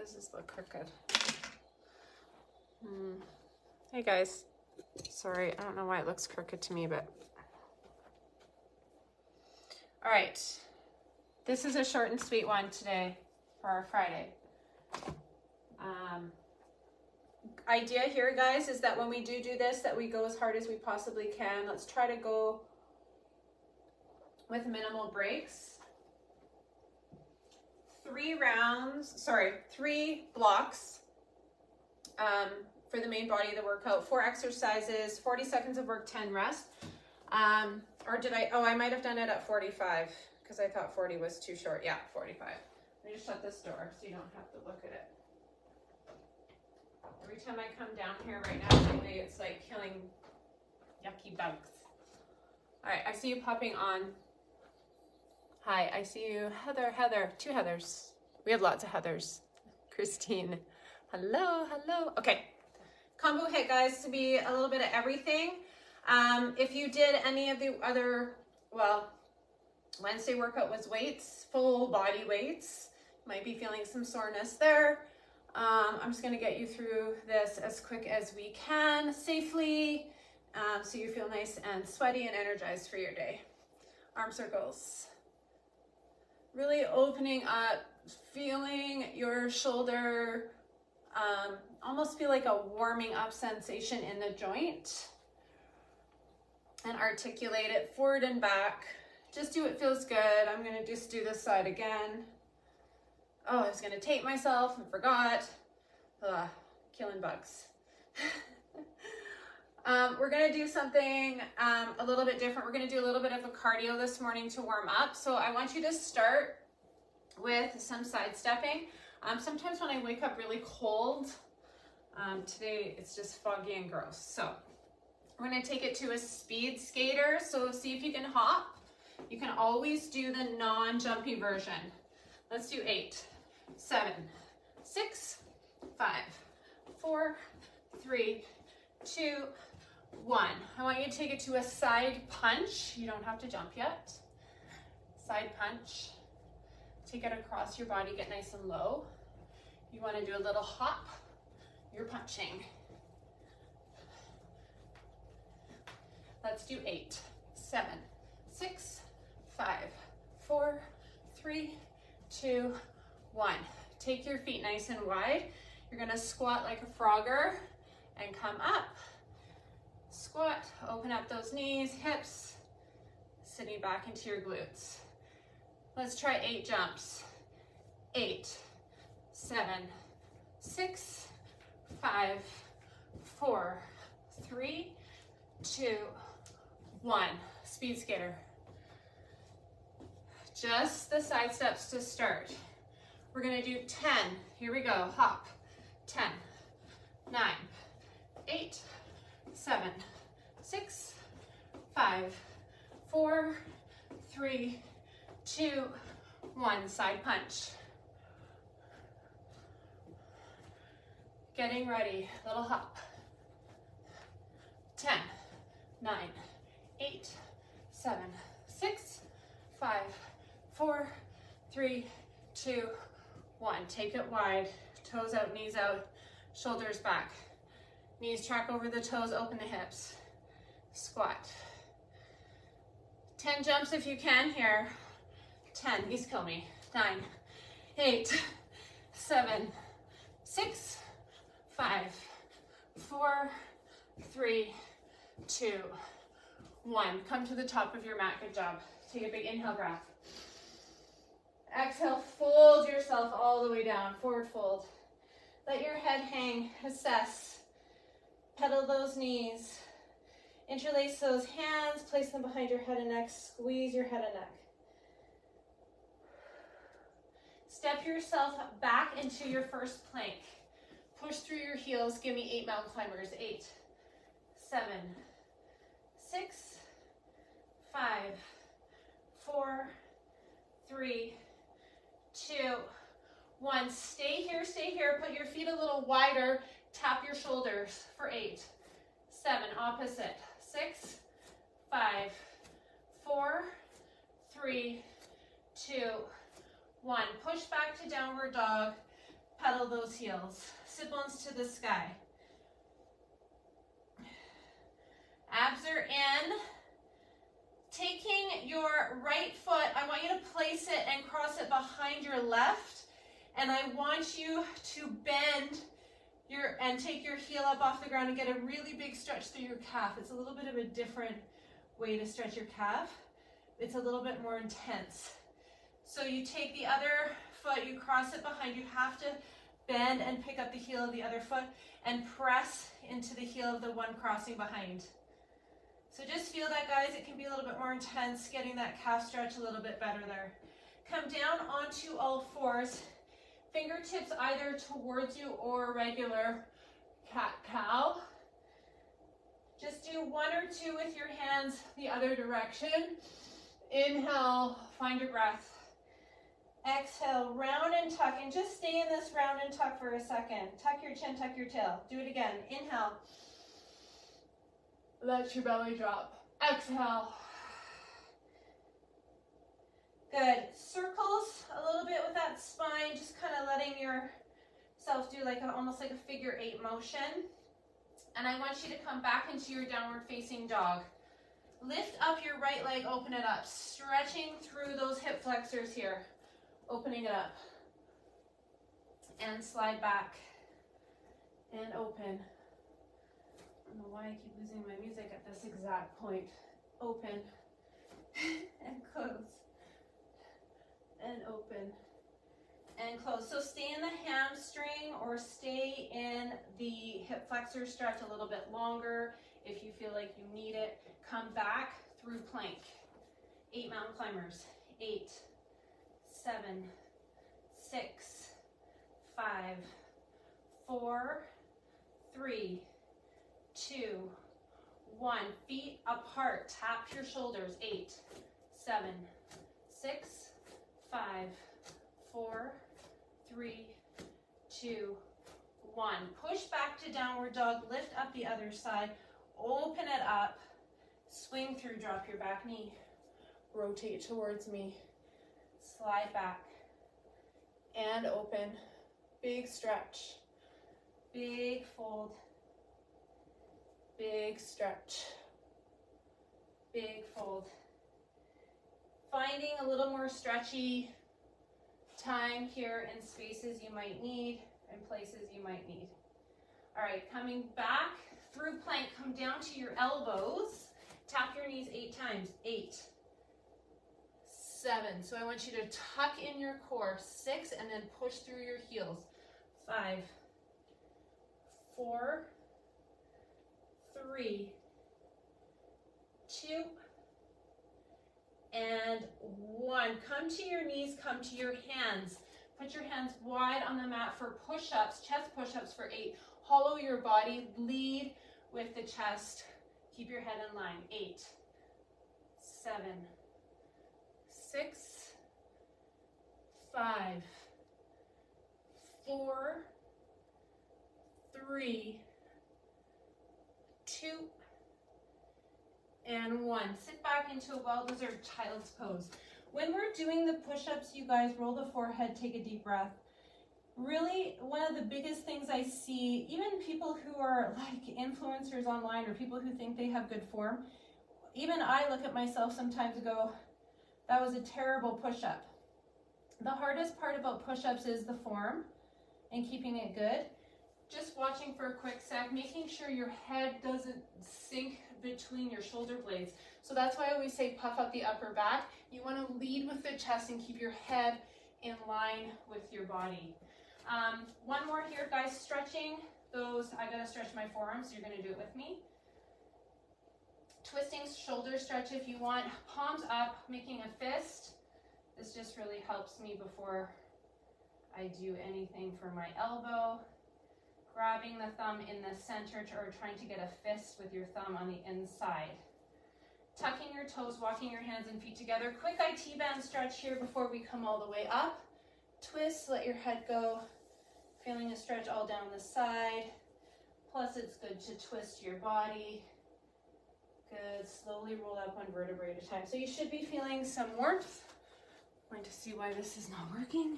does this look crooked? Hey guys, sorry, I don't know why it looks crooked to me, but. All right, this is a short and sweet one today for our Friday. Idea here, guys, is that when we do this, that we go as hard as we possibly can. Let's try to go with minimal breaks. 3 blocks for the main body of the workout. 4 exercises, 40 seconds of work, 10 rest. Or did I, I might have done it at 45 because I thought 40 was too short. Yeah, 45. Let me just shut this door so you don't have to look at it. Every time I come down here right now, lately, it's like killing yucky bugs. All right, I see you popping on. Hi, I see you, Heather, 2 Heathers. We have lots of Heathers. Christine, hello. Okay, combo HIIT, guys, to be a little bit of everything. If you did any of the other, well, Wednesday workout was weights, full body weights. Might be feeling some soreness there. I'm just gonna get you through this as quick as we can, safely, so you feel nice and sweaty and energized for your day. Arm circles. Really opening up, feeling your shoulder, almost feel like a warming up sensation in the joint. And articulate it forward and back. Just do what feels good. I'm gonna just do this side again. Oh, I was gonna tape myself and forgot. Ugh, killing bugs. We're gonna do something a little bit different. We're gonna do a little bit of a cardio this morning to warm up. So I want you to start with some side stepping. Sometimes when I wake up really cold, today it's just foggy and gross. So we're gonna take it to a speed skater. So see if you can hop. You can always do the non-jumpy version. Let's do 8, 7, 6, 5, 4, 3, 2, 1. I want you to take it to a side punch. You don't have to jump yet. Side punch. Take it across your body, get nice and low. You want to do a little hop. You're punching. Let's do 8, 7, 6, 5, 4, 3, 2, 1. Take your feet nice and wide. You're gonna squat like a frogger and come up. Squat, open up those knees, hips, sitting back into your glutes. Let's try 8 jumps. 8, 7, 6, 5, 4, 3, 2, 1. Speed skater. Just the side steps to start. We're gonna do 10. Here we go, hop. 10, 9, 8, 7, 6, 5, 4, 3, 2, 1. Side punch. Getting ready, little hop. 10, 9, 8, 7, 6, 5, 4, 3, 2, 1. Take it wide, toes out, knees out, shoulders back. Knees track over the toes, open the hips. Squat. 10 jumps if you can here. 10, these kill me. 9, 8, 7, 6, 5, 4, 3, 2, 1. Come to the top of your mat, good job. Take a big inhale breath. Exhale, fold yourself all the way down, forward fold. Let your head hang, assess. Pedal those knees. Interlace those hands, place them behind your head and neck, squeeze your head and neck. Step yourself back into your first plank. Push through your heels, give me 8 mountain climbers. 8, 7, 6, 5, 4, 3, 2, 1. Stay here, put your feet a little wider, tap your shoulders for 8, 7, opposite, 6, 5, 4, 3, 2, 1. Push back to downward dog, pedal pedal those heels. Sit bones to the sky. Abs are in. Taking your right foot, I want you to place it and cross it behind your left. And I want you to bend and take your heel up off the ground and get a really big stretch through your calf. It's a little bit of a different way to stretch your calf. It's a little bit more intense. So you take the other foot, you cross it behind. You have to bend and pick up the heel of the other foot and press into the heel of the one crossing behind. So just feel that, guys. It can be a little bit more intense, getting that calf stretch a little bit better there. Come down onto all fours. Fingertips either towards you or regular cat-cow. Just do one or two with your hands the other direction. Inhale, find your breath. Exhale, round and tuck, and just stay in this round and tuck for a second. Tuck your chin, tuck your tail. Do it again. Inhale. Let your belly drop. Exhale. Good. Circles a little bit with that spine, just kind of letting yourself do like almost like a figure 8 motion. And I want you to come back into your downward facing dog. Lift up your right leg, open it up, stretching through those hip flexors here. Opening it up. And slide back. And open. I don't know why I keep losing my music at this exact point. Open. And close. And open. And close. So stay in the hamstring or stay in the hip flexor stretch a little bit longer if you feel like you need it. Come back through plank. 8 mountain climbers. 8, 7, 6, 5, 4, 3, 2, 1. Feet apart. Tap your shoulders. 8, 7, 6, 5, 4, 3, 2, 1. Push back to downward dog. Lift up the other side. Open it up. Swing through. Drop your back knee. Rotate towards me. Slide back. And open. Big stretch. Big fold. Big stretch. Big fold. Finding a little more stretchy time here in spaces you might need and places you might need. All right, coming back through plank, come down to your elbows. Tap your knees 8 times. 8, 7. So I want you to tuck in your core. 6, and then push through your heels. 5, 4, 3, 2, and 1. Come to your knees, come to your hands. Put your hands wide on the mat for push-ups, chest push-ups for 8. Hollow your body, lead with the chest. Keep your head in line. 8, 7, 6, 5, 4, 3, 2, and 1. Sit back into a well-deserved child's pose. When we're doing the push-ups, you guys, roll the forehead, take a deep breath. Really, one of the biggest things I see, even people who are like influencers online or people who think they have good form, even I look at myself sometimes and go, that was a terrible push-up. The hardest part about push-ups is the form and keeping it good. Just watching for a quick sec, making sure your head doesn't sink between your shoulder blades. So that's why I always say puff up the upper back. You want to lead with the chest and keep your head in line with your body. One more here, guys, stretching those. I gotta stretch my forearms, so you're gonna do it with me. Twisting shoulder stretch if you want. Palms up, making a fist. This just really helps me before I do anything for my elbow. Grabbing the thumb in the center or trying to get a fist with your thumb on the inside. Tucking your toes, walking your hands and feet together. Quick IT band stretch here before we come all the way up. Twist, let your head go. Feeling a stretch all down the side. Plus it's good to twist your body. Good, slowly roll up one vertebrae at a time. So you should be feeling some warmth. I'm going to see why this is not working.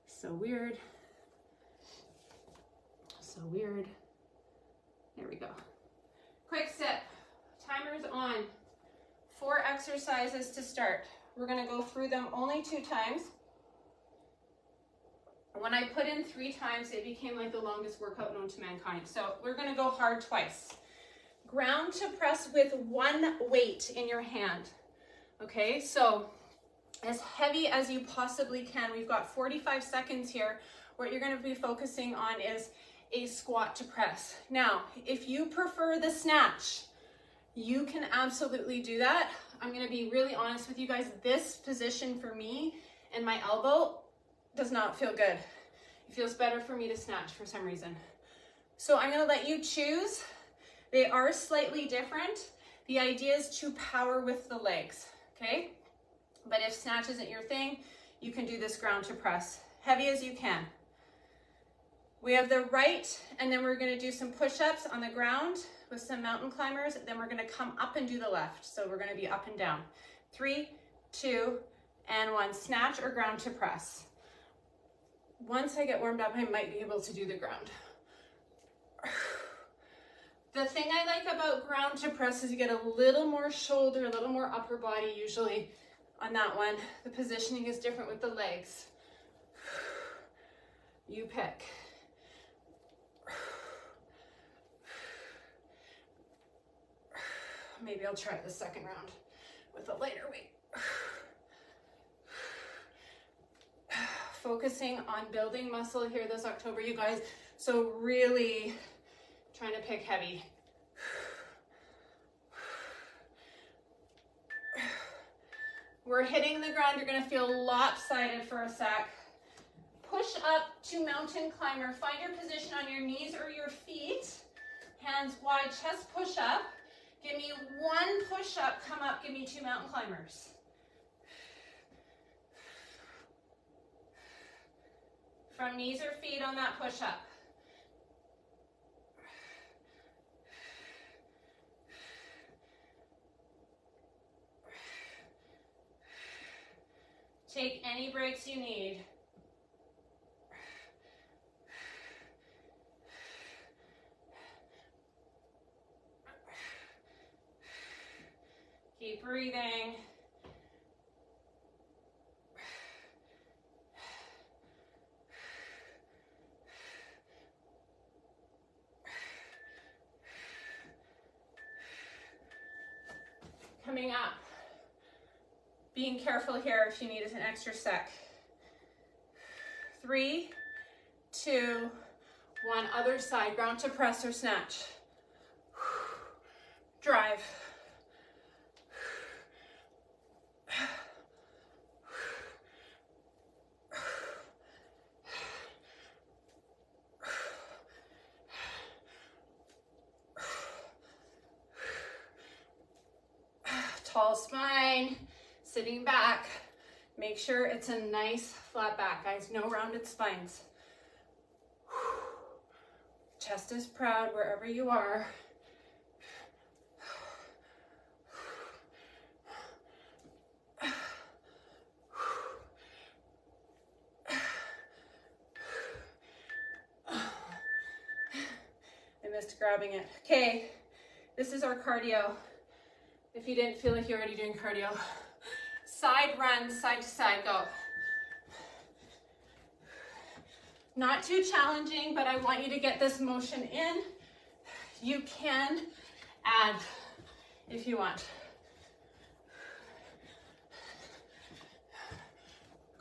So weird. so weird. There we go. Quick sip. Timer's on. 4 exercises to start. We're gonna go through them only 2 times. When I put in 3 times, it became like the longest workout known to mankind. So we're gonna go hard twice. Ground to press with 1 weight in your hand. Okay, so as heavy as you possibly can. We've got 45 seconds here. What you're gonna be focusing on is a squat to press. Now, if you prefer the snatch, you can absolutely do that. I'm gonna be really honest with you guys. This position for me and my elbow does not feel good. It feels better for me to snatch for some reason. So I'm gonna let you choose. They are slightly different. The idea is to power with the legs, okay? But if snatch isn't your thing, you can do this ground to press, heavy as you can. We have the right, and then we're gonna do some push-ups on the ground with some mountain climbers. Then we're gonna come up and do the left. So we're gonna be up and down. 3, 2, and 1. Snatch or ground to press. Once I get warmed up, I might be able to do the ground. The thing I like about ground to press is you get a little more shoulder, a little more upper body usually on that one. The positioning is different with the legs. You pick. Maybe I'll try the second round with a lighter weight. Focusing on building muscle here this October, you guys. So really trying to pick heavy. We're hitting the ground. You're gonna feel lopsided for a sec. Push up to mountain climber. Find your position on your knees or your feet. Hands wide, chest push up. Give me 1 push up, come up, give me 2 mountain climbers. From knees or feet on that push up. Take any breaks you need. Keep breathing. Coming up. Being careful here if you need an extra sec. 3, 2, 1. Other side, ground to press or snatch. Drive. Tall spine, sitting back. Make sure it's a nice flat back, guys. No rounded spines. Chest is proud wherever you are. I missed grabbing it. Okay, this is our cardio. If you didn't feel like you're already doing cardio. Side runs, side to side, go. Not too challenging, but I want you to get this motion in. You can add if you want.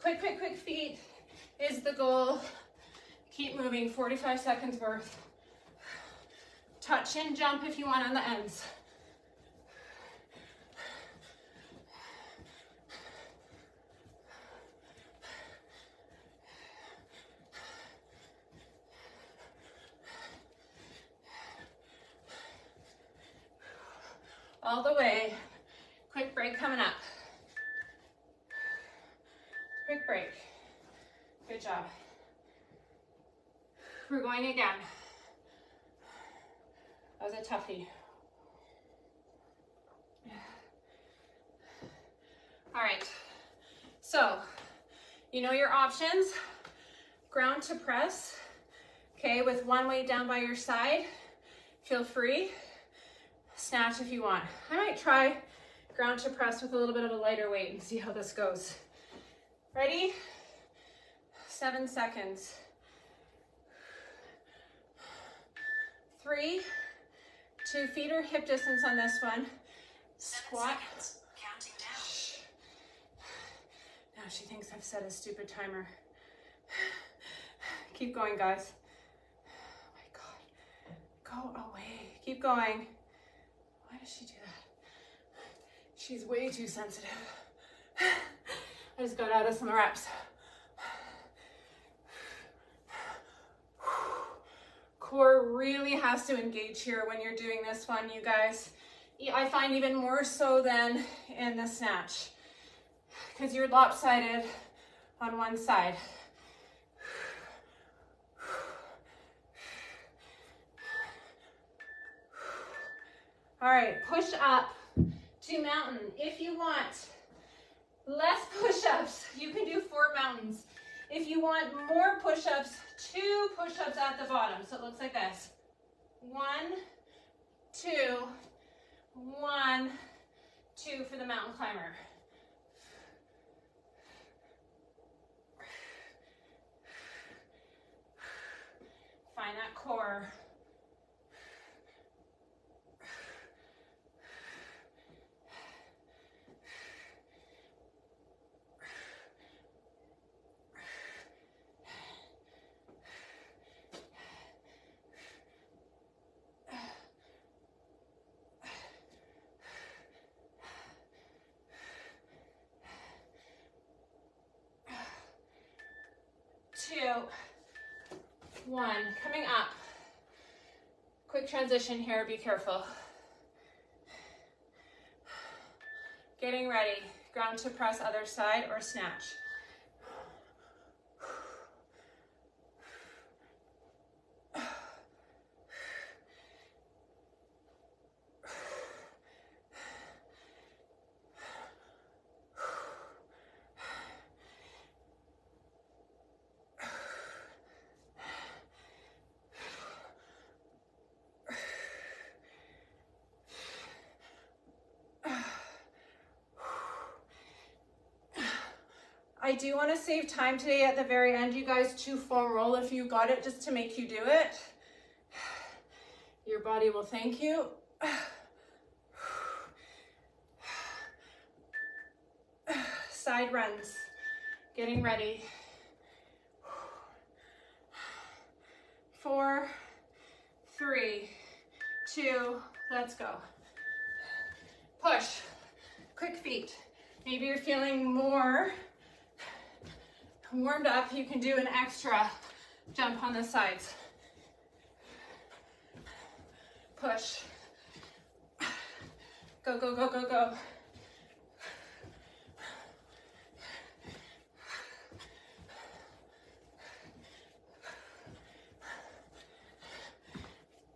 Quick, quick, quick feet is the goal. Keep moving, 45 seconds worth. Touch and jump if you want on the ends. All the way. Quick break coming up. Quick break. Good job. We're going again. That was a toughie. All right. So, you know your options. Ground to press Okay, with one weight down by your side, feel free. Snatch if you want. I might try ground to press with a little bit of a lighter weight and see how this goes. Ready? 7 seconds. 3, 2 feet or hip distance on this one. Squat. Counting down. Shh. Now she thinks I've set a stupid timer. Keep going, guys. Oh my God. Go away. Keep going. Why does she do that? She's way too sensitive. I just got out of some reps. Core really has to engage here when you're doing this one, you guys. I find even more so than in the snatch, because you're lopsided on one side. All right, push up to mountain. If you want less push-ups, you can do 4 mountains. If you want more push-ups, 2 push-ups at the bottom. So it looks like this. 1, 2, 1, 2 for the mountain climber. Find that core. Two, 1, coming up. Quick transition here, be careful. Getting ready, ground to press other side or snatch. I do want to save time today at the very end, you guys, to foam roll if you got it, just to make you do it. Your body will thank you. Side runs, getting ready. 4, 3, 2, let's go. Push, quick feet. Maybe you're feeling more warmed up, you can do an extra jump on the sides. Push. Go, go, go, go, go.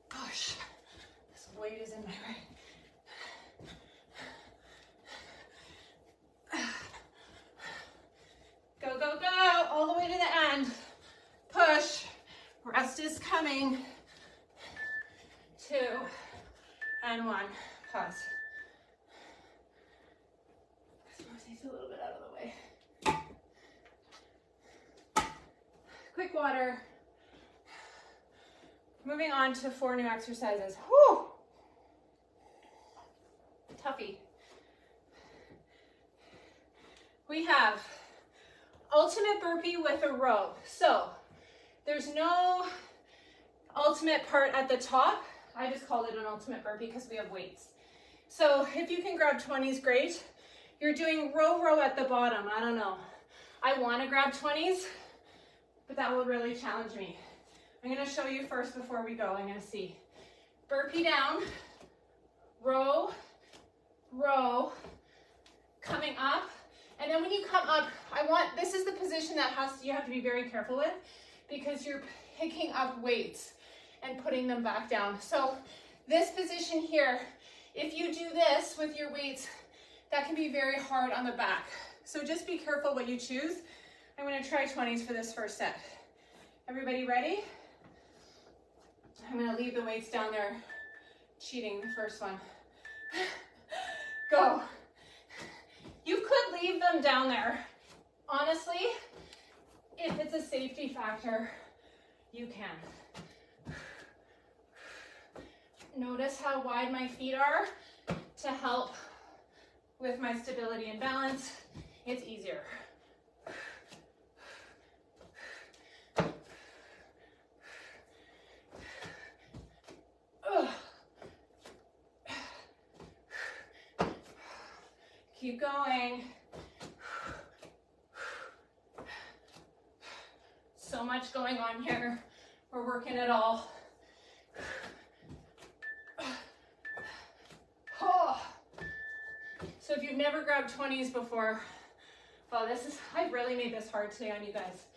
Push. This weight is in my way. Go, go, go, all the way to the end. Push, rest is coming. 2, and 1, pause. This takes a little bit out of the way. Quick water. Moving on to 4 new exercises. Whew. Toughie. We have ultimate burpee with a row. So there's no ultimate part at the top. I just called it an ultimate burpee because we have weights. So if you can grab 20s, great. You're doing row at the bottom. I don't know. I want to grab 20s, but that will really challenge me. I'm going to show you first before we go. I'm going to see. Burpee down, row, coming up. And then when you come up, this is the position that you have to be very careful with, because you're picking up weights and putting them back down. So this position here, if you do this with your weights, that can be very hard on the back. So just be careful what you choose. I'm going to try 20s for this first set. Everybody ready? I'm gonna leave the weights down there. Cheating the first one. Go. You could leave them down there. Honestly, if it's a safety factor, you can. Notice how wide my feet are to help with my stability and balance. It's easier. Keep going. So much going on here. We're working it all. Oh. So if you've never grabbed 20s before, well, I've really made this hard today on you guys.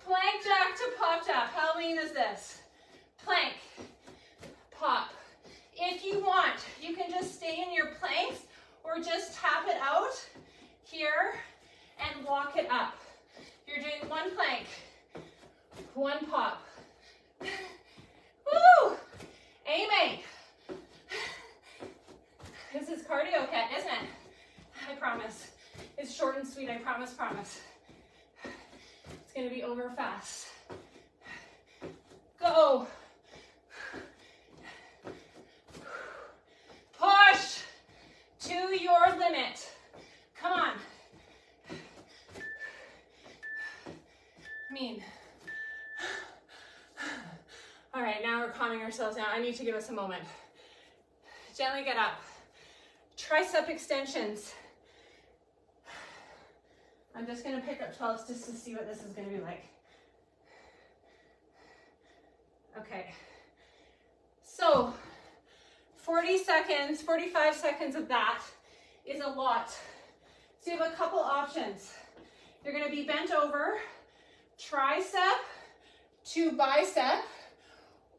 Plank jack to pop jack. How lean is this? Plank, pop. If you want, you can just stay in your planks or just tap it out here and walk it up. You're doing one plank, one pop. Woo! Amen. This is cardio cat, isn't it? I promise. It's short and sweet, I promise, promise. It's gonna be over fast. Go. Push to your limit. Come on. Mean. All right, now we're calming ourselves down. I need to give us a moment. Gently get up. Tricep extensions. I'm just gonna pick up 12s just to see what this is gonna be like. Okay. So, 40 seconds, 45 seconds of that is a lot. So you have a couple options. You're gonna be bent over, tricep to bicep,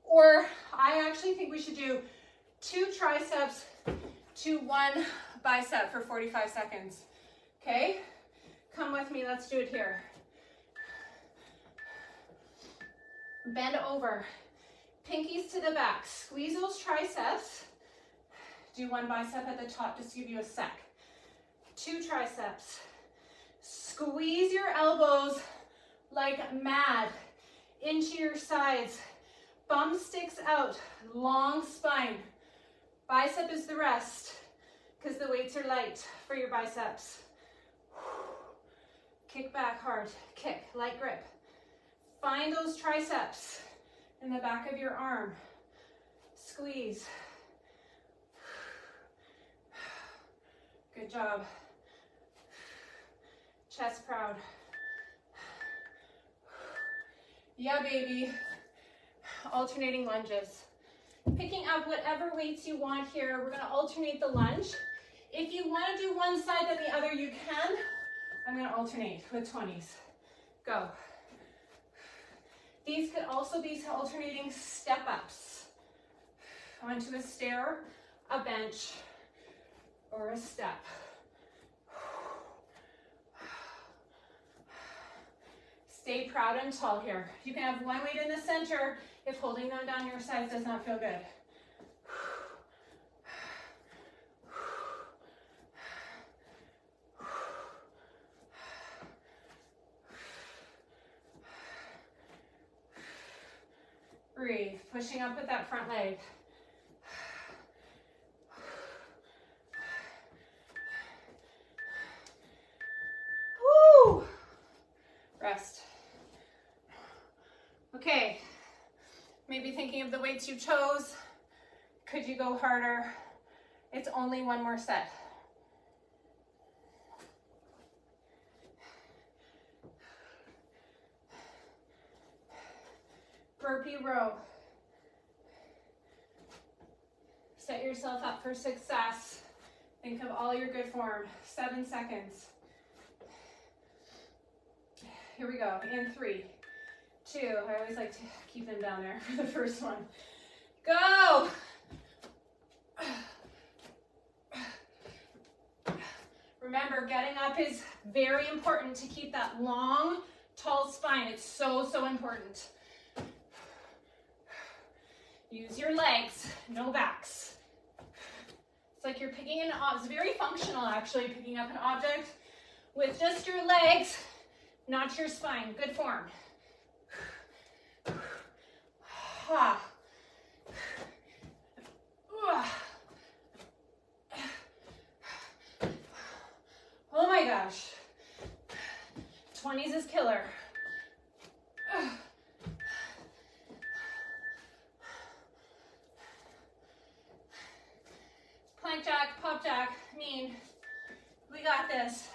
or I actually think we should do 2 triceps to 1 bicep for 45 seconds. Okay? Come with me, let's do it here. Bend over, pinkies to the back, squeeze those triceps. Do 1 bicep at the top, just to give you a sec. 2 triceps. Squeeze your elbows like mad into your sides. Bum sticks out, long spine. Bicep is the rest, because the weights are light for your biceps. Kick back hard, kick, light grip. Find those triceps in the back of your arm. Squeeze. Good job. Chest proud. Yeah, baby. Alternating lunges. Picking up whatever weights you want here. We're gonna alternate the lunge. If you wanna do one side then the other, you can. I'm gonna alternate with 20s. Go. These could also be alternating step-ups onto a stair, a bench, or a step. Stay proud and tall here. You can have one weight in the center if holding them down your sides does not feel good. Breathe, pushing up with that front leg. Woo! Rest. Okay, maybe thinking of the weights you chose. Could you go harder? It's only 1 more set. Burpee row. Set yourself up for success. Think of all your good form. 7 seconds. Here we go. In 3, 2. I always like to keep them down there for the first one. Go! Remember, getting up is very important to keep that long Tall spine, it's so, so important. Use your legs, no backs. It's like you're picking an object. It's very functional, actually, picking up an object with just your legs, not your spine. Good form. Ha. Oh my gosh. 20s is killer. Plank jack, pop jack, mean. We got this.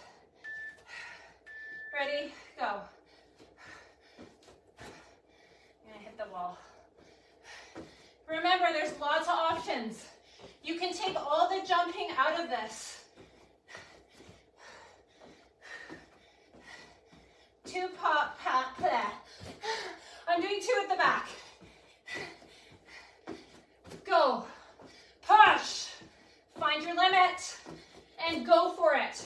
Ready? Go. I'm gonna hit the wall. Remember, there's lots of options. You can take all the jumping out of this. 2 pop, pop, bleh. I'm doing 2 at the back. Go. Push. Find your limit and go for it.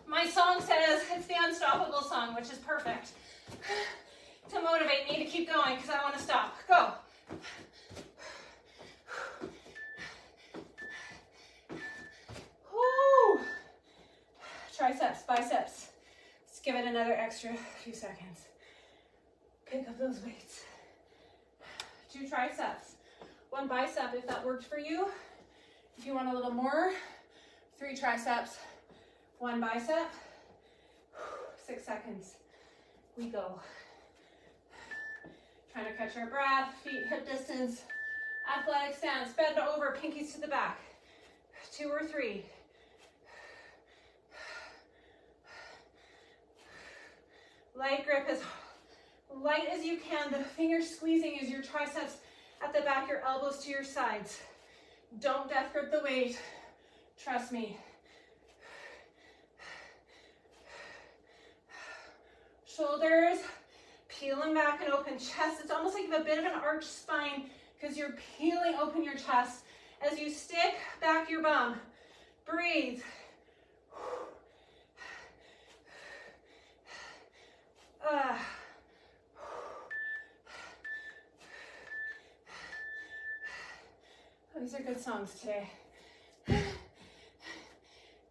My song says it's the unstoppable song, which is perfect to motivate me to keep going because I don't want to stop. Go. Woo. Triceps, biceps. Let's give it another extra few seconds. Pick up those weights. 2 triceps, 1 bicep if that worked for you. If you want a little more, 3 triceps, 1 bicep. 6 seconds. We go. Trying to catch our breath, feet hip distance, athletic stance, bend over, pinkies to the back. 2 or 3. Light grip as light as you can. The fingers squeezing as your triceps at the back, your elbows to your sides. Don't death grip the weight. Trust me. Shoulders peeling back and open. Chest, it's almost like you have a bit of an arched spine because you're peeling open your chest as you stick back your bum. Breathe. Oh, these are good songs today.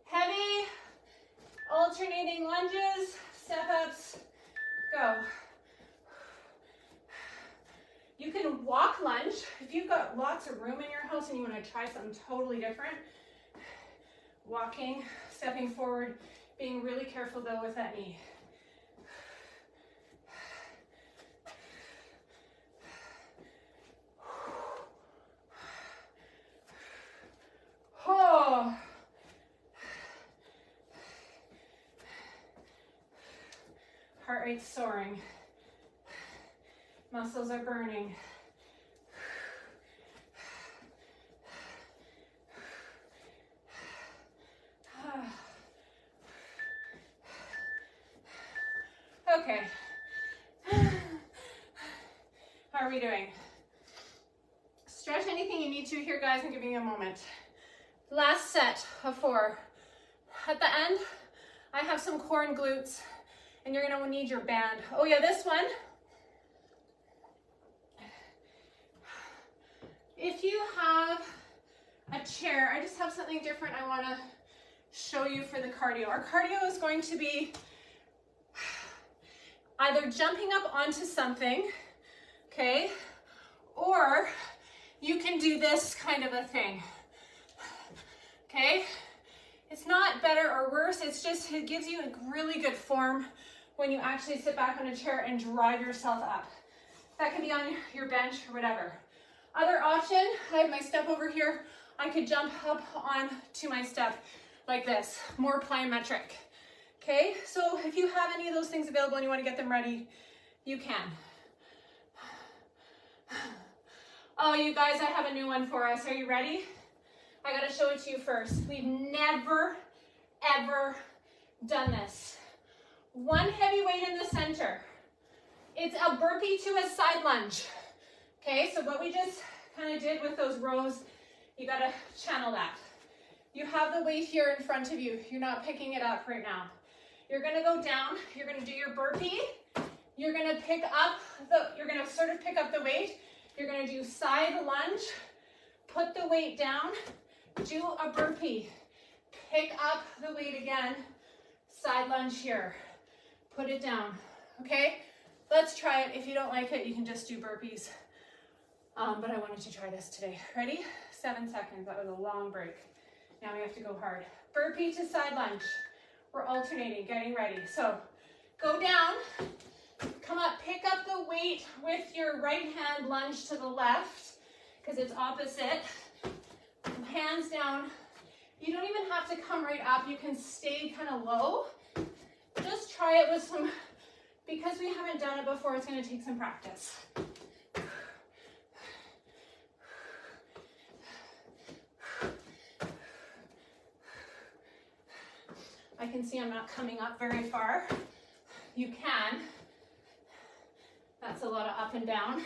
Heavy, alternating lunges, step ups, go. You can walk lunge. If you've got lots of room in your house and you want to try something totally different, walking, stepping forward, being really careful though with that knee. Oh. Heart rate's soaring. Muscles are burning. Okay. How are we doing? Stretch anything you need to here, guys. I'm giving you a moment. Last set of 4. At the end, I have some core and glutes, and you're gonna need your band. Oh yeah, this one. If you have a chair, I just have something different I wanna show you for the cardio. Our cardio is going to be either jumping up onto something, okay? Or you can do this kind of a thing. Okay, it's not better or worse, it's just, it gives you a really good form when you actually sit back on a chair and drive yourself up. That can be on your bench or whatever. Other option, I have my step over here. I could jump up on to my step like this, more plyometric. Okay, so if you have any of those things available and you want to get them ready, you can. Oh, you guys, I have a new one for us. Are you ready? I gotta show it to you first. We've never, ever done this. 1 heavy weight in the center. It's a burpee to a side lunge. Okay, so what we just kind of did with those rows, you gotta channel that. You have the weight here in front of you. You're not picking it up right now. You're gonna go down, you're gonna do your burpee. You're gonna pick up you're gonna sort of pick up the weight. You're gonna do side lunge, put the weight down, do a burpee. Pick up the weight again, side lunge here. Put it down, okay? Let's try it. If you don't like it, you can just do burpees. But I wanted to try this today. Ready? 7 seconds, that was a long break. Now we have to go hard. Burpee to side lunge. We're alternating, getting ready. So go down, come up, pick up the weight with your right hand, lunge to the left, because it's opposite. Hands down. You don't even have to come right up. You can stay kind of low. Just try it with some, because we haven't done it before, it's going to take some practice. I can see I'm not coming up very far. You can. That's a lot of up and down.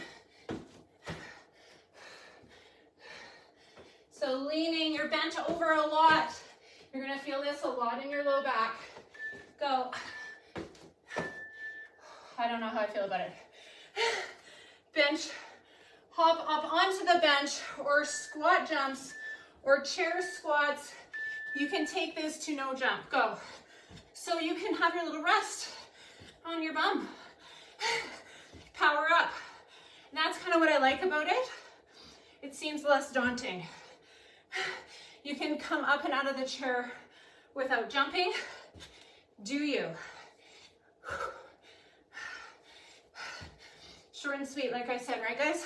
So leaning, you're bent over a lot. You're gonna feel this a lot in your low back. Go. I don't know how I feel about it. Bench, hop up onto the bench, or squat jumps, or chair squats. You can take this to no jump. Go. So you can have your little rest on your bum. Power up. And that's kind of what I like about it. It seems less daunting. You can come up and out of the chair without jumping. Do you? Short and sweet, like I said, right guys?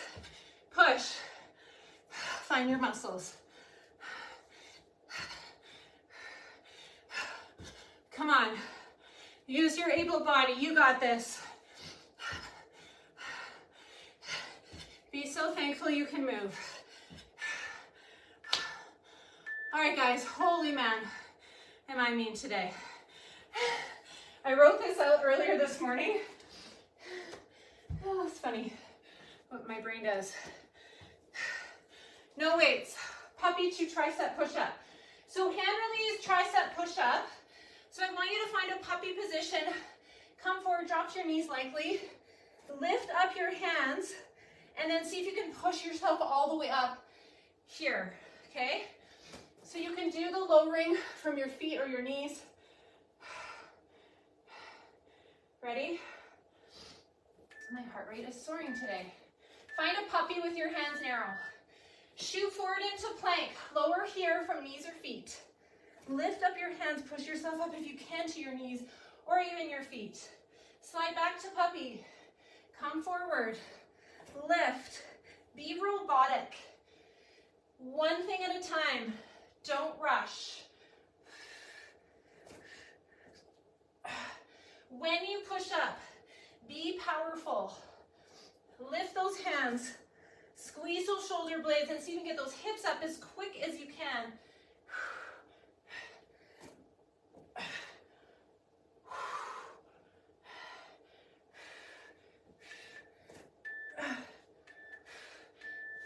Push. Find your muscles. Come on, use your able body, you got this. Be so thankful you can move. All right guys, holy man, am I mean today. I wrote this out earlier this morning. Oh, it's funny what my brain does. No weights, puppy to tricep push-up. So hand release tricep push-up. So I want you to find a puppy position. Come forward, drop to your knees lightly. Lift up your hands, and then see if you can push yourself all the way up here, okay? So you can do the lowering from your feet or your knees. Ready? My heart rate is soaring today. Find a puppy with your hands narrow. Shoot forward into plank. Lower here from knees or feet. Lift up your hands, push yourself up if you can to your knees or even your feet. Slide back to puppy. Come forward. Lift. Be robotic. One thing at a time. Don't rush. When you push up, be powerful. Lift those hands. Squeeze those shoulder blades and see if you can get those hips up as quick as you can.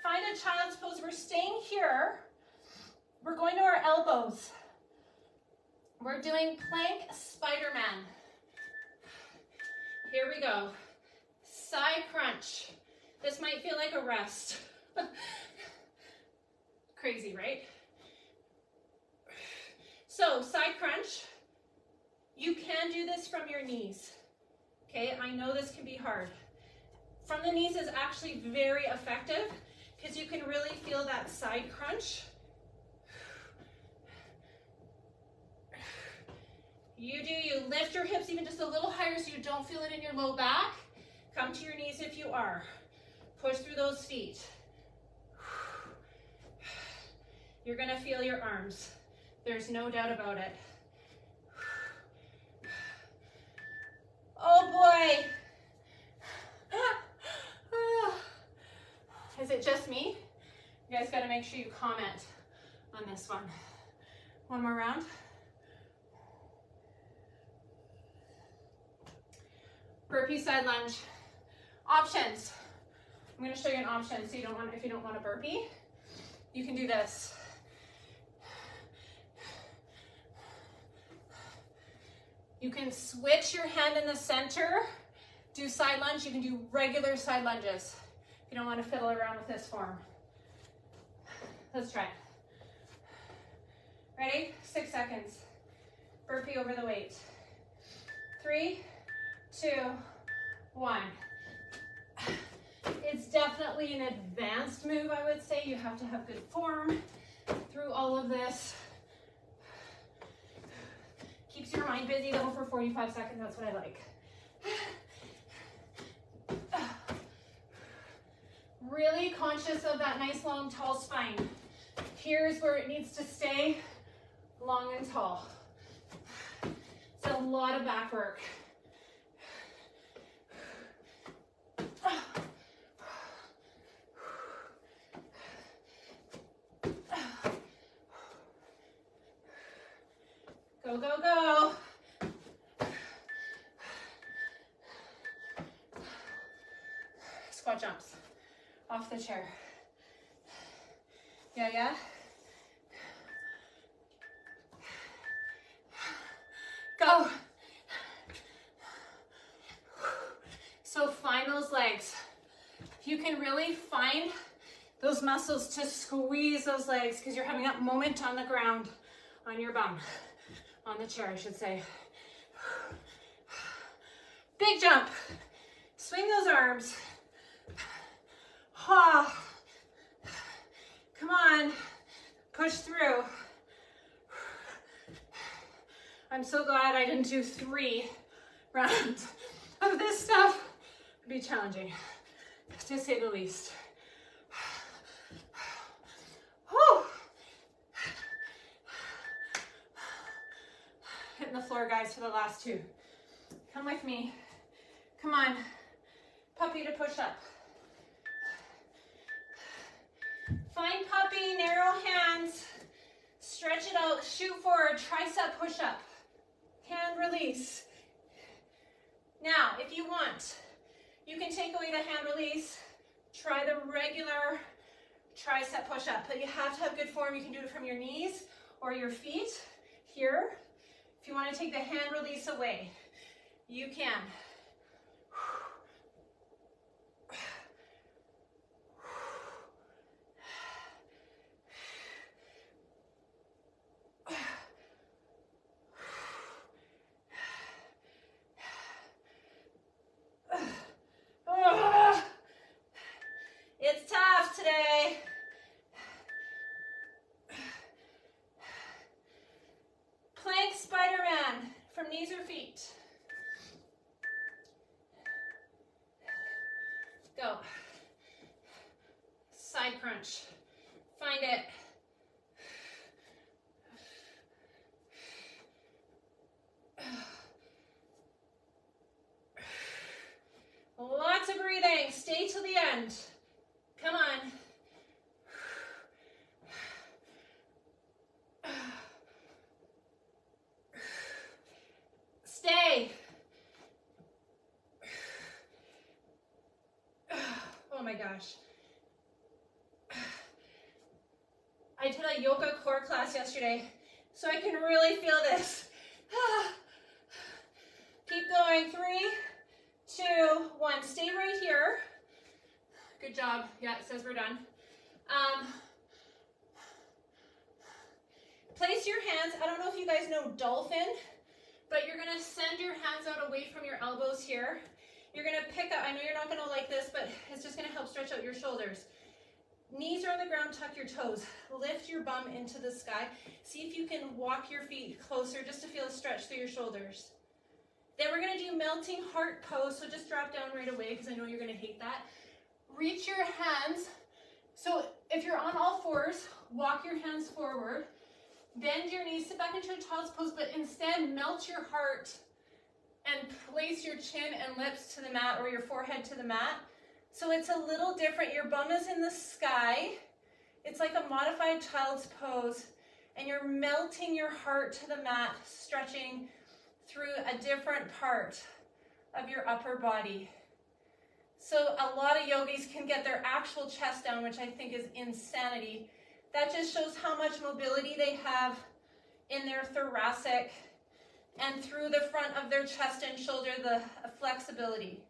Find a child's pose. We're staying here. We're going to our elbows. We're doing plank Spider-Man. Here we go. Side crunch. This might feel like a rest. Crazy, right? So side crunch. You can do this from your knees. Okay, I know this can be hard. From the knees is actually very effective because you can really feel that side crunch. You do you. Lift your hips even just a little higher so you don't feel it in your low back. Come to your knees if you are. Push through those feet. You're gonna feel your arms. There's no doubt about it. Oh boy. Is it just me? You guys gotta make sure you comment on this one. One more round. Burpee side lunge. Options. I'm going to show you an option. So if you don't want a burpee, you can do this. You can switch your hand in the center, do side lunge. You can do regular side lunges if you don't want to fiddle around with this form. Let's try it. Ready? 6 seconds. Burpee over the weight. 3, 2, 1. It's definitely an advanced move, I would say. You have to have good form through all of this. Keeps your mind busy though for 45 seconds. That's what I like. Really conscious of that nice long tall spine. Here's where it needs to stay long and tall. It's a lot of back work. Go, go, go. Squat jumps off the chair. Yeah, yeah. Go. So find those legs. You can really find those muscles to squeeze those legs because you're having that moment on the ground, on your bum, on the chair, I should say. Big jump. Swing those arms. Ha. Come on. Push through. I'm so glad I didn't do 3 rounds of this stuff. It'd be challenging, to say the least. Whew. Hitting the floor, guys, for the last 2. Come with me. Come on. Puppy to push up. Find puppy, narrow hands. Stretch it out, shoot forward, tricep push up. Hand release. Now, if you want, you can take away the hand release. Try the regular tricep push up, but you have to have good form. You can do it from your knees or your feet here. If you want to take the hand release away, you can. It's tough today. Plank Spider-Man from knees or feet. Go. Side crunch. Find it. Lots of breathing. Stay till the end. Come on. Stay. Oh my gosh. I did a yoga core class yesterday, so I can really feel this. Keep going. 3, 2, 1. Stay right here. Good job. Yeah, it says we're done. Place your hands. I don't know if you guys know dolphin, but you're going to send your hands out away from your elbows here. You're going to pick up. I know you're not going to like this, but it's just going to help stretch out your shoulders. Knees are on the ground. Tuck your toes. Lift your bum into the sky. See if you can walk your feet closer just to feel a stretch through your shoulders. Then we're going to do melting heart pose. So just drop down right away because I know you're going to hate that. Reach your hands. So if you're on all fours, walk your hands forward. Bend your knees, sit back into a child's pose, but instead melt your heart and place your chin and lips to the mat or your forehead to the mat. So it's a little different. Your bum is in the sky. It's like a modified child's pose, and you're melting your heart to the mat, stretching through a different part of your upper body. So a lot of yogis can get their actual chest down, which I think is insanity. That just shows how much mobility they have in their thoracic and through the front of their chest and shoulder, the flexibility.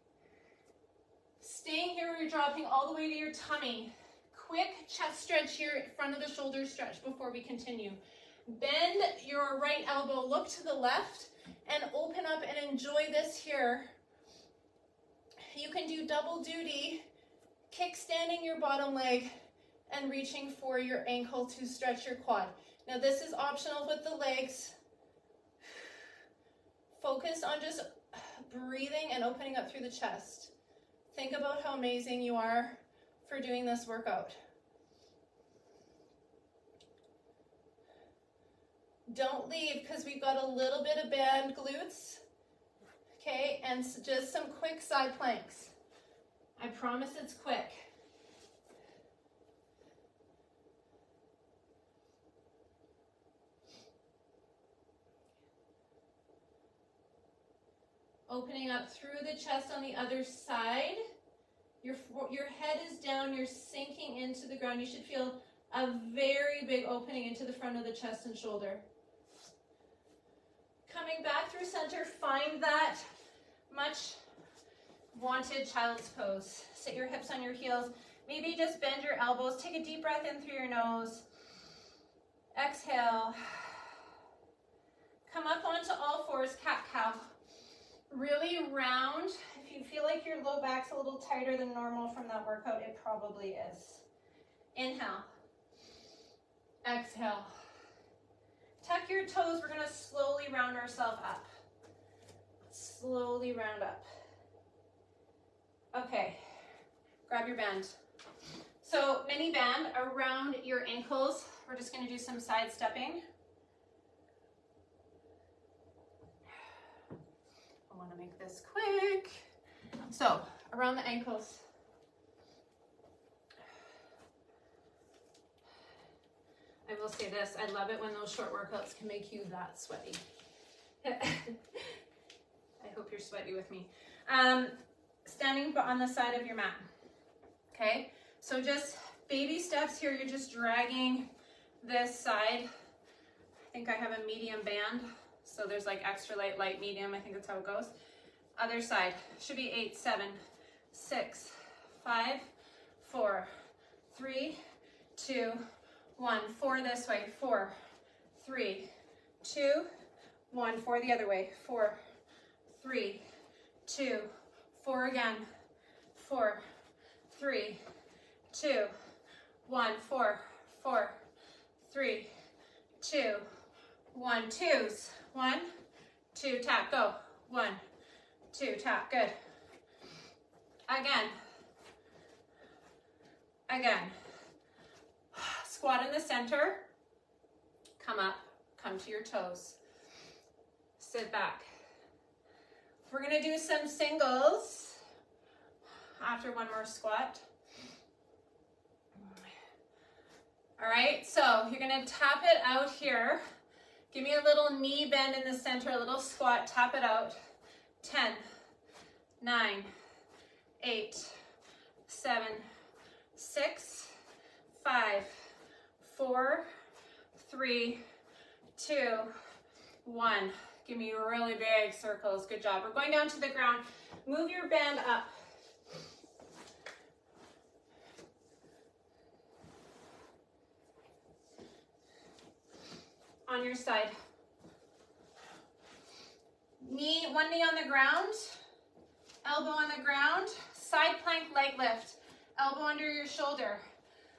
Staying here where you're dropping all the way to your tummy. Quick chest stretch here, front of the shoulder stretch before we continue. Bend your right elbow, look to the left, and open up and enjoy this here. You can do double duty, kickstanding your bottom leg and reaching for your ankle to stretch your quad. Now this is optional with the legs. Focus on just breathing and opening up through the chest. Think about how amazing you are for doing this workout. Don't leave because we've got a little bit of band glutes. Okay, and just some quick side planks. I promise it's quick. Opening up through the chest on the other side. Your head is down, you're sinking into the ground. You should feel a very big opening into the front of the chest and shoulder. Coming back through center, find that much wanted child's pose. Sit your hips on your heels. Maybe just bend your elbows. Take a deep breath in through your nose. Exhale. Come up onto all fours, cat-cow. Really round. If you feel like your low back's a little tighter than normal from that workout, it probably is. Inhale. Exhale. Tuck your toes. We're going to slowly round ourselves up. Slowly round up. Okay. Grab your band. So mini band around your ankles. We're just going to do some side stepping. I want to make this quick. So around the ankles. I will say this, I love it when those short workouts can make you that sweaty. I hope you're sweaty with me. Standing on the side of your mat. Okay, so just baby steps here. You're just dragging this side. I think I have a medium band. So there's like extra light, light, medium. I think that's how it goes. Other side. Should be 8, 7, 6, 5, 4, 3, 2, 1. 4 this way. 4, 3, 2, 1. 4 the other way. 4, 3, 2, 4 again. 4, 3, 2, 1. 4, 4, 3, 2, 1. Twos. 1, 2, tap, go. 1, 2, tap, good. Again. Again. Squat in the center. Come up, come to your toes. Sit back. We're gonna do some singles after one more squat. All right, so you're gonna tap it out here. Give me a little knee bend in the center, a little squat, tap it out. 10, 9, 8, 7, 6, 5, 4, 3, 2, 1. Give me really big circles. Good job. We're going down to the ground. Move your band up. On your side. One knee on the ground, elbow on the ground, side plank leg lift, elbow under your shoulder.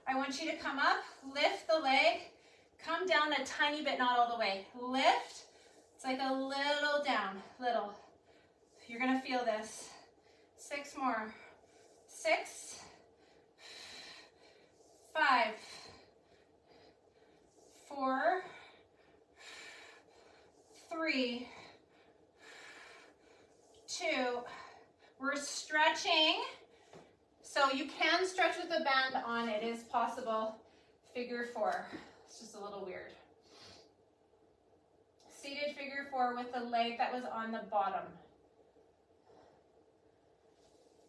I want you to come up, lift the leg, come down a tiny bit, not all the way. Lift, it's like a little down, little. You're gonna feel this. 6 more. 6, 5, 4, 3, 2. We're stretching. So you can stretch with the band on. It is possible. Figure 4. It's just a little weird. Seated figure 4 with the leg that was on the bottom.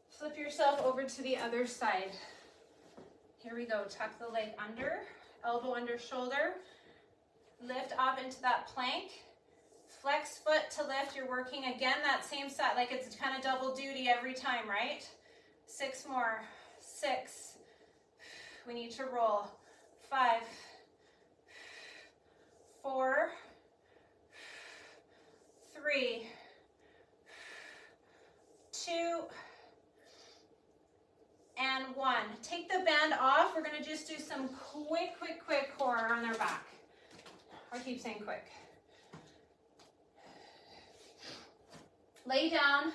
Flip yourself over to the other side. Here we go. Tuck the leg under, elbow under shoulder. Lift up into that plank. flex foot to lift. You're working again that same side, like it's kind of double duty every time, right? 6 more. 6. We need to roll. 5, 4, 3, 2, and 1. Take the band off. We're going to just do some quick core on our back. Or keep saying quick. Lay down.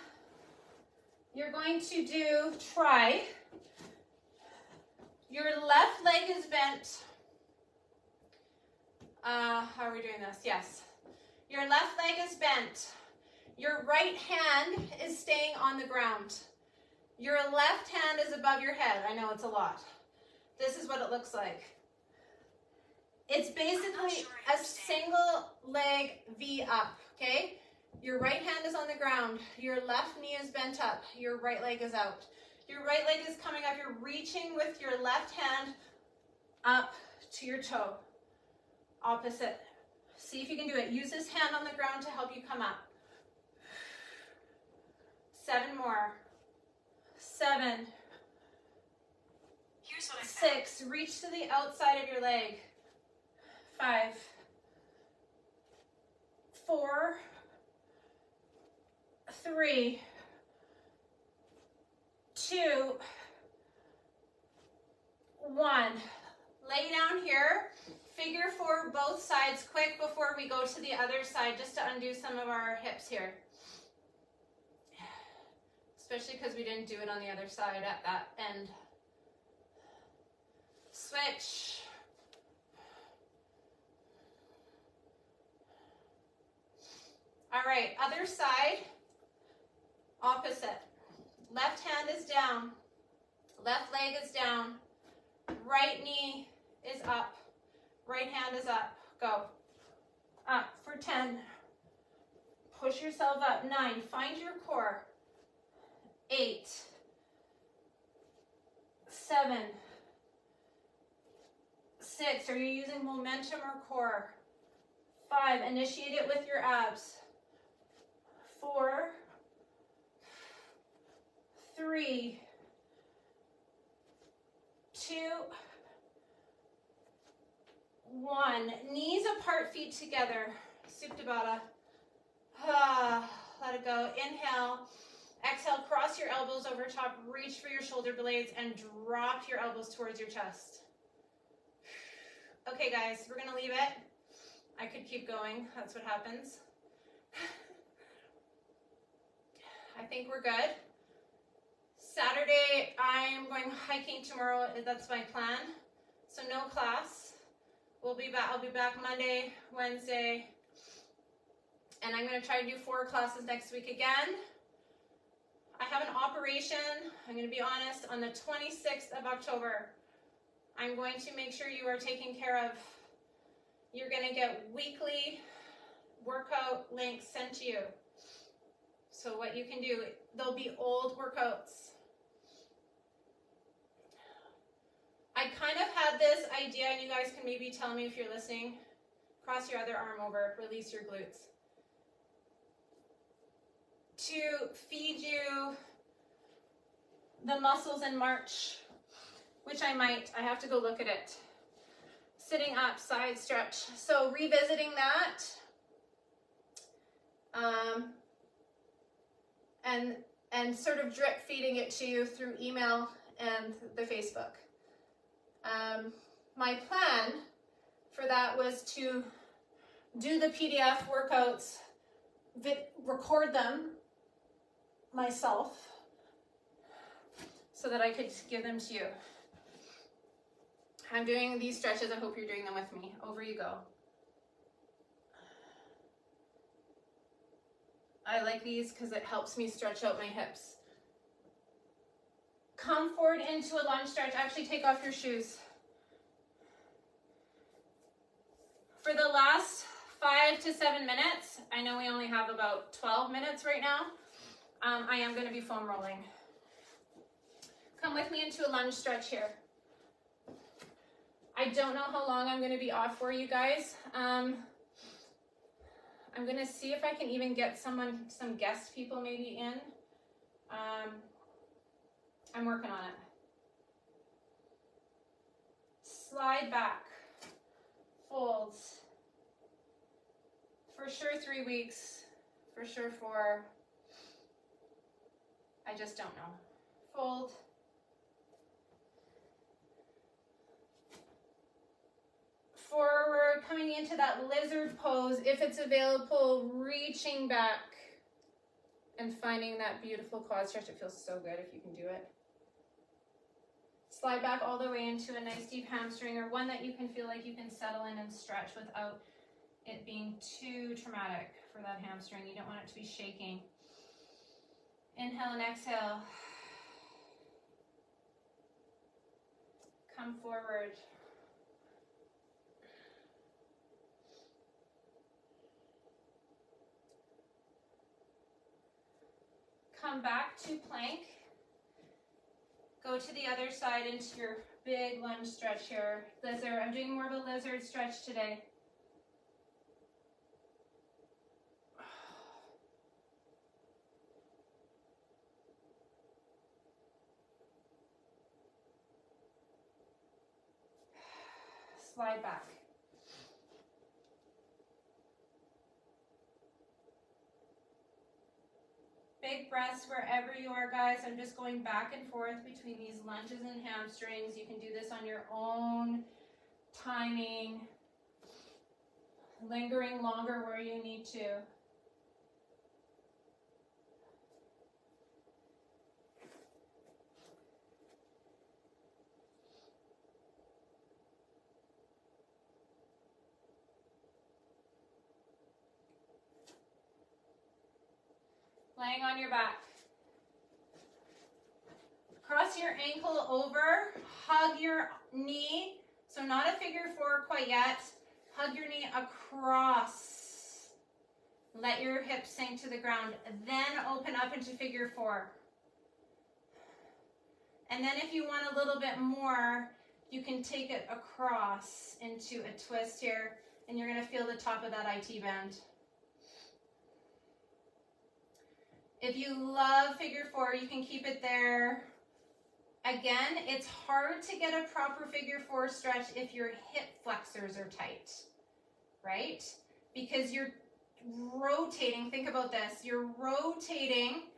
You're going to do try. Your left leg is bent. How are we doing this? Yes. Your left leg is bent. Your right hand is staying on the ground. Your left hand is above your head. I know it's a lot. This is what it looks like. It's basically a single leg V up, okay? Your right hand is on the ground. Your left knee is bent up. Your right leg is out. Your right leg is coming up. You're reaching with your left hand up to your toe. Opposite. See if you can do it. Use this hand on the ground to help you come up. 7 more. 7. 6. Reach to the outside of your leg. 5. 4. 3. 2. 1. Lay down here. Figure 4 both sides quick before we go to the other side, just to undo some of our hips here. Especially because we didn't do it on the other side at that end. Switch. All right, other side, opposite. Left hand is down, left leg is down, right knee is up, right hand is up. Go. Up for 10. Push yourself up. 9. Find your core. 8. 7. 6. Are you using momentum or core? 5. Initiate it with your abs. 4. 3. 2. 1. Knees apart, feet together. Supta Baddha. Let it go. Inhale. Exhale, cross your elbows over top. Reach for your shoulder blades and drop your elbows towards your chest. Okay, guys, we're going to leave it. I could keep going. That's what happens. I think we're good. Saturday, I'm going hiking tomorrow. That's my plan. So no class. We'll be back. I'll be back Monday, Wednesday, and I'm going to try to do 4 classes next week again. I have an operation, I'm going to be honest, on the 26th of October. I'm going to make sure you are taken care of. You're going to get weekly workout links sent to you. So what you can do, they'll be old workouts. I kind of had this idea, and you guys can maybe tell me if you're listening. Cross your other arm over, release your glutes. To feed you the muscles in March, which I might. I have to go look at it. Sitting up, side stretch. So revisiting that. And sort of drip feeding it to you through email and the Facebook. My plan for that was to do the PDF workouts, record them myself so that I could give them to you. I'm doing these stretches. I hope you're doing them with me. Over you go. I like these because it helps me stretch out my hips. Come forward into a lunge stretch. Actually, take off your shoes. For the last 5 to 7 minutes, I know we only have about 12 minutes right now, I am going to be foam rolling. Come with me into a lunge stretch here. I don't know how long I'm going to be off for, you guys. I'm gonna see if I can even get some guest people maybe in. I'm working on it. Slide back, folds. For sure 3 weeks, for sure 4. I just don't know. Fold. Forward, coming into that lizard pose. If it's available, reaching back and finding that beautiful quad stretch. It feels so good if you can do it. Slide back all the way into a nice deep hamstring, or one that you can feel like you can settle in and stretch without it being too traumatic for that hamstring. You don't want it to be shaking. Inhale and exhale. Come forward. Come back to plank. Go to the other side into your big lunge stretch here. Lizard, I'm doing more of a lizard stretch today. Slide back. Big breaths wherever you are, guys. I'm just going back and forth between these lunges and hamstrings. You can do this on your own timing, lingering longer where you need to. Laying on your back. Cross your ankle over, hug your knee. So not a figure 4 quite yet. Hug your knee across. Let your hips sink to the ground. Then open up into figure 4. And then if you want a little bit more, you can take it across into a twist here, and you're gonna feel the top of that IT band. If you love figure 4, you can keep it there. Again, it's hard to get a proper figure 4 stretch if your hip flexors are tight, right? Because you're rotating, think about this, you're rotating,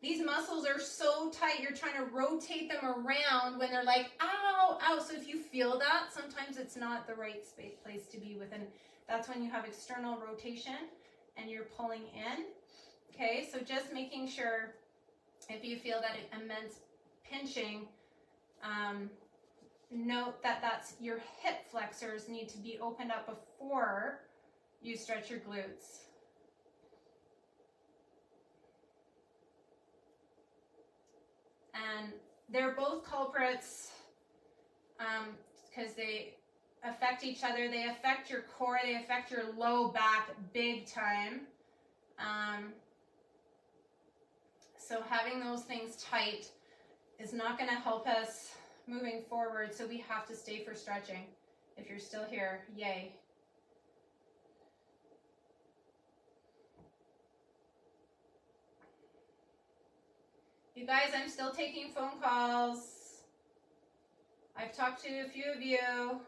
these muscles are so tight, you're trying to rotate them around when they're like, ow, ow. So if you feel that, sometimes it's not the right place to be within. That's when you have external rotation and you're pulling in. Okay, so just making sure if you feel that immense pinching, note that that's your hip flexors need to be opened up before you stretch your glutes. And they're both culprits because they affect each other. They affect your core, they affect your low back big time. So having those things tight is not going to help us moving forward, so we have to stay for stretching. If you're still here, yay. You guys, I'm still taking phone calls. I've talked to a few of you.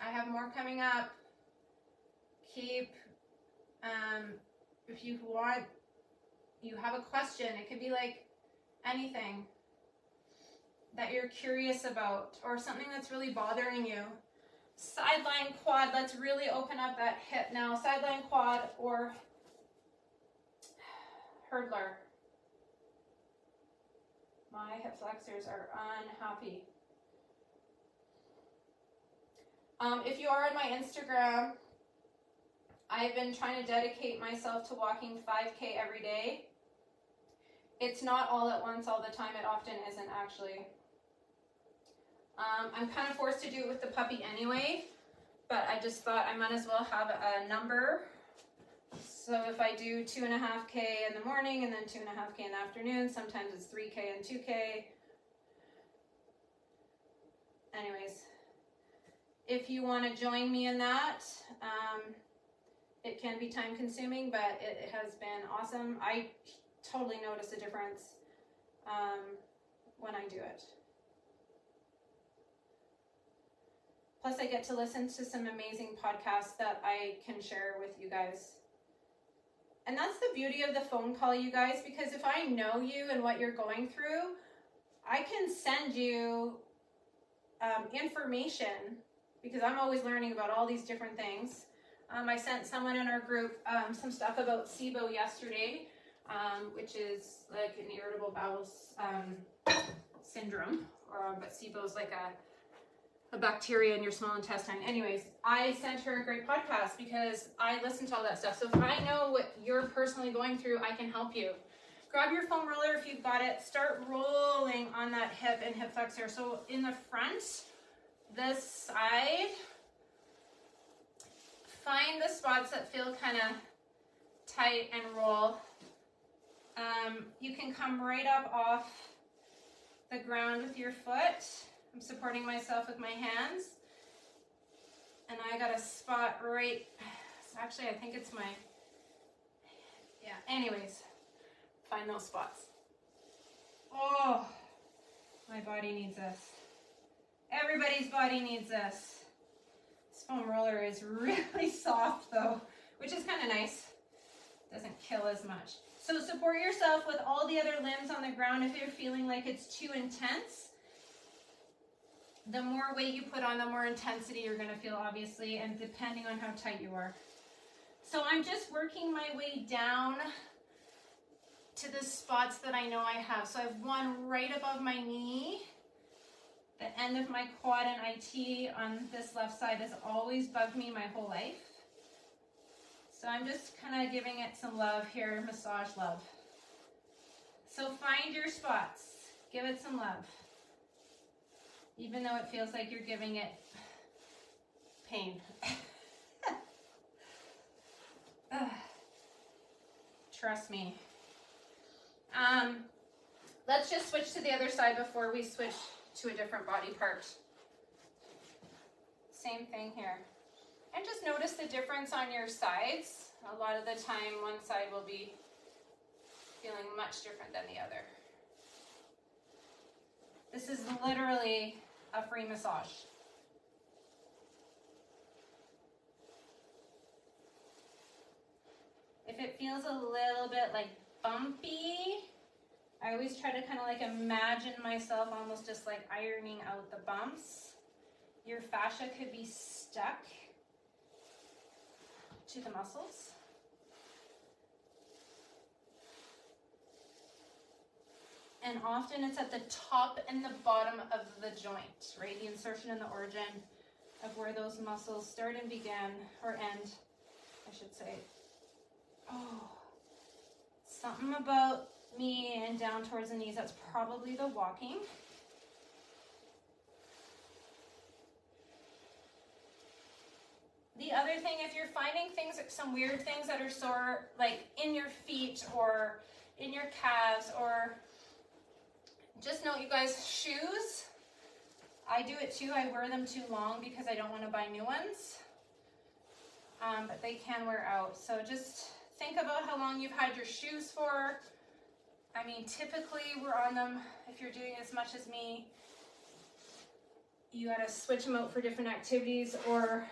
I have more coming up. Keep, if you want, you have a question, it could be like anything that you're curious about or something that's really bothering you. Sideline quad, let's really open up that hip now. Sideline quad or hurdler. My hip flexors are unhappy. If you are on my Instagram, I've been trying to dedicate myself to walking 5K every day. It's not all at once all the time. It often isn't actually. I'm kind of forced to do it with the puppy anyway, but I just thought I might as well have a number. So if I do 2.5K in the morning and then 2.5K in the afternoon, sometimes it's 3K and 2K. Anyways, if you want to join me in that, It can be time consuming, but it has been awesome. I totally notice a difference when I do it. Plus, I get to listen to some amazing podcasts that I can share with you guys. And that's the beauty of the phone call, you guys, because if I know you and what you're going through, I can send you information, because I'm always learning about all these different things. I sent someone in our group some stuff about SIBO yesterday, which is like an irritable bowel syndrome, but SIBO is like a bacteria in your small intestine. Anyways, I sent her a great podcast because I listen to all that stuff. So if I know what you're personally going through, I can help you. Grab your foam roller if you've got it. Start rolling on that hip and hip flexor. So in the front, this side, find the spots that feel kind of tight and roll. You can come right up off the ground with your foot. I'm supporting myself with my hands. And I got a spot right, actually I think it's my, yeah, anyways, find those spots. Oh, my body needs this. Everybody's body needs this. This foam roller is really soft though, which is kind of nice. Doesn't kill as much. So support yourself with all the other limbs on the ground if you're feeling like it's too intense. The more weight you put on, the more intensity you're going to feel, obviously, and depending on how tight you are. So I'm just working my way down to the spots that I know I have. So I have one right above my knee. The end of my quad and IT on this left side has always bugged me my whole life. So I'm just kind of giving it some love here, massage love. So find your spots, give it some love. Even though it feels like you're giving it pain. Trust me. Let's just switch to the other side before we switch to a different body part. Same thing here. And just notice the difference on your sides. A lot of the time, one side will be feeling much different than the other. This is literally a free massage. If it feels a little bit like bumpy, I always try to kind of like imagine myself almost just like ironing out the bumps. Your fascia could be stuck to the muscles. And often it's at the top and the bottom of the joint, right? The insertion and the origin of where those muscles start and begin, or end, I should say. Oh, something about me and down towards the knees, that's probably the walking. The other thing, if you're finding things, some weird things that are sore, like in your feet or in your calves, or just note, you guys, shoes, I do it too. I wear them too long because I don't want to buy new ones, but they can wear out. So just think about how long you've had your shoes for. I mean, typically we're on them, if you're doing as much as me, you got to switch them out for different activities, or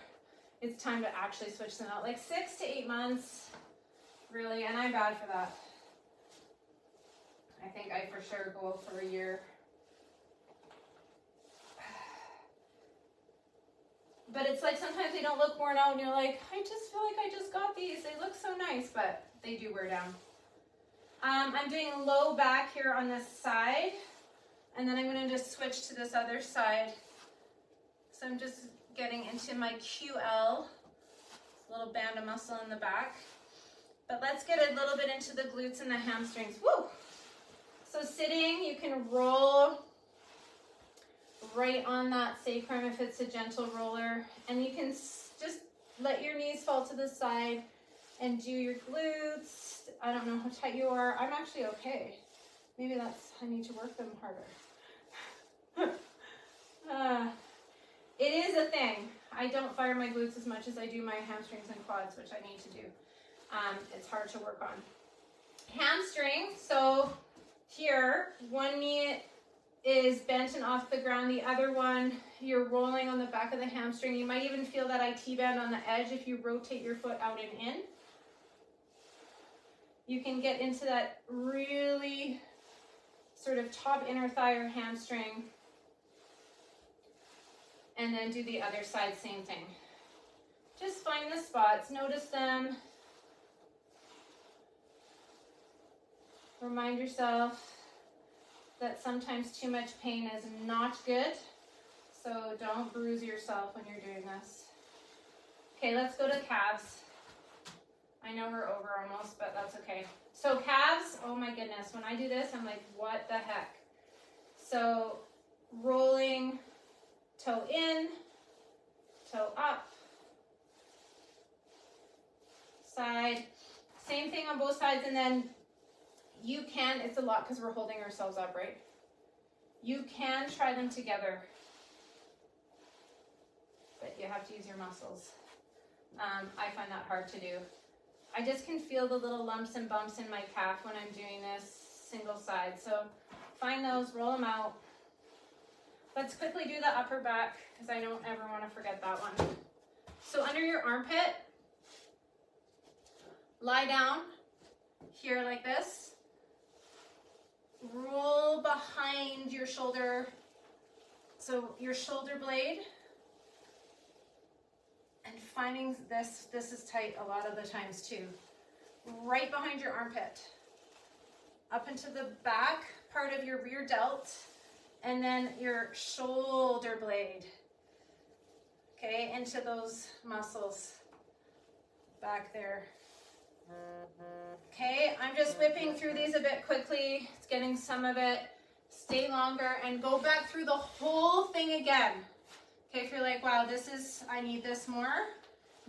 it's time to actually switch them out. Like 6 to 8 months, really, and I'm bad for that. I think I for sure go for a year. But it's like sometimes they don't look worn out and you're like, I just feel like I just got these. They look so nice, but they do wear down. I'm doing low back here on this side, and then I'm going to just switch to this other side. So I'm just getting into my QL, little band of muscle in the back. But let's get a little bit into the glutes and the hamstrings. Woo! So sitting, you can roll right on that sacrum if it's a gentle roller, and you can just let your knees fall to the side and do your glutes. I don't know how tight you are. I'm actually okay. Maybe I need to work them harder. It is a thing. I don't fire my glutes as much as I do my hamstrings and quads, which I need to do. It's hard to work on. Hamstring, so here, one knee is bent and off the ground. The other one, you're rolling on the back of the hamstring. You might even feel that IT band on the edge if you rotate your foot out and in. You can get into that really sort of top inner thigh or hamstring. And then do the other side, same thing. Just find the spots, notice them. Remind yourself that sometimes too much pain is not good. So don't bruise yourself when you're doing this. Okay, let's go to calves. I know we're over almost, but that's okay. So calves, oh my goodness, when I do this, I'm like, what the heck? So rolling, toe in, toe up, side. Same thing on both sides, and then you can, it's a lot because we're holding ourselves up, right? You can try them together, but you have to use your muscles. I find that hard to do. I just can feel the little lumps and bumps in my calf when I'm doing this single side. So find those, roll them out. Let's quickly do the upper back because I don't ever want to forget that one. So under your armpit, lie down here like this. Roll behind your shoulder, so your shoulder blade, and finding this is tight a lot of the times too. Right behind your armpit, up into the back part of your rear delt, and then your shoulder blade, okay, into those muscles back there. Okay, I'm just whipping through these a bit quickly. It's getting some of it. Stay longer and go back through the whole thing again. Okay, if you're like, wow, I need this more,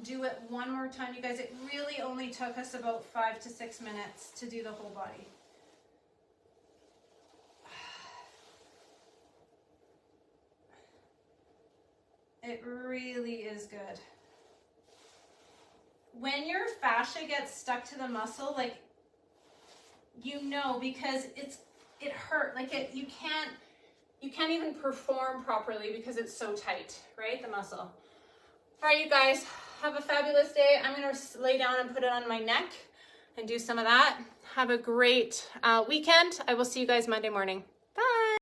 do it one more time. You guys, it really only took us about 5 to 6 minutes to do the whole body. It really is good. When your fascia gets stuck to the muscle, like, you know, because it hurt, like you can't even perform properly because it's so tight, right? The muscle. All right, you guys, have a fabulous day. I'm gonna lay down and put it on my neck and do some of that. Have a great weekend. I will see you guys Monday morning.